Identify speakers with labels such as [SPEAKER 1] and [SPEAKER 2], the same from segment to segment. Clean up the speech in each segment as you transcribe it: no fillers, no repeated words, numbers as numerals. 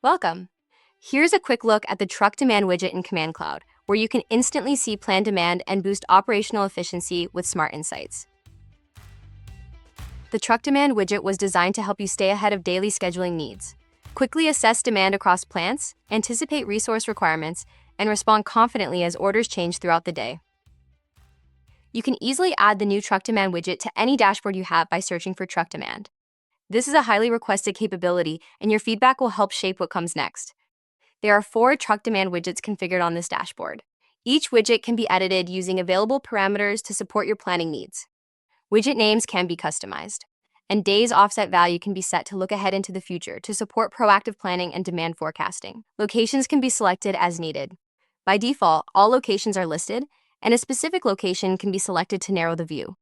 [SPEAKER 1] Welcome. Here's a quick look at the truck demand widget in Command Cloud, where you can instantly see planned demand and boost operational efficiency with smart insights. The truck demand widget was designed to help you stay ahead of daily scheduling needs. Quickly assess demand across plants, anticipate resource requirements, and respond confidently as orders change throughout the day. You can easily add the new truck demand widget to any dashboard you have by searching for truck demand. This is a highly requested capability, and your feedback will help shape what comes next. There are 4 truck demand widgets configured on this dashboard. Each widget can be edited using available parameters to support your planning needs. Widget names can be customized, and days offset value can be set to look ahead into the future to support proactive planning and demand forecasting. Locations can be selected as needed. By default, all locations are listed, and a specific location can be selected to narrow the view.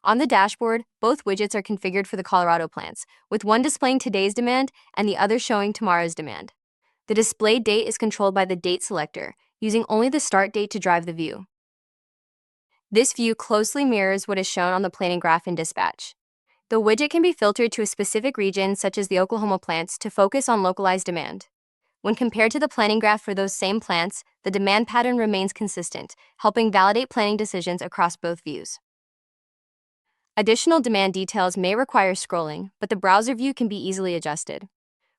[SPEAKER 1] On the dashboard, both widgets are configured for the Colorado plants, with one displaying today's demand and the other showing tomorrow's demand. The displayed date is controlled by the date selector, using only the start date to drive the view. This view closely mirrors what is shown on the planning graph in Dispatch. The widget can be filtered to a specific region, such as the Oklahoma plants, to focus on localized demand. When compared to the planning graph for those same plants, the demand pattern remains consistent, helping validate planning decisions across both views. Additional demand details may require scrolling, but the browser view can be easily adjusted.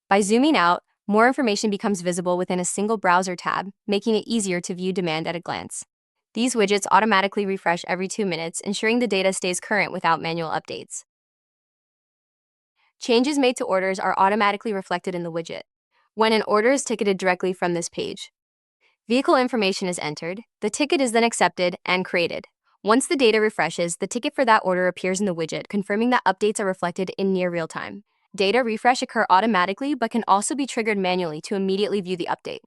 [SPEAKER 1] By zooming out, more information becomes visible within a single browser tab, making it easier to view demand at a glance. These widgets automatically refresh every 2 minutes, ensuring the data stays current without manual updates. Changes made to orders are automatically reflected in the widget when an order is ticketed directly from this page. Vehicle information is entered, the ticket is then accepted and created. Once the data refreshes, the ticket for that order appears in the widget, confirming that updates are reflected in near real time. Data refresh occur automatically, but can also be triggered manually to immediately view the update.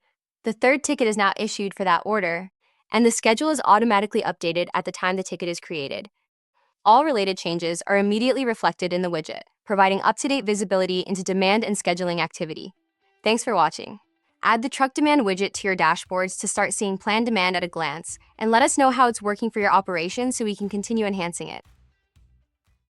[SPEAKER 1] The third ticket is now issued for that order, and the schedule is automatically updated at the time the ticket is created. All related changes are immediately reflected in the widget, providing up-to-date visibility into demand and scheduling activity. Thanks for watching. Add the truck demand widget to your dashboards to start seeing planned demand at a glance, and let us know how it's working for your operations so we can continue enhancing it.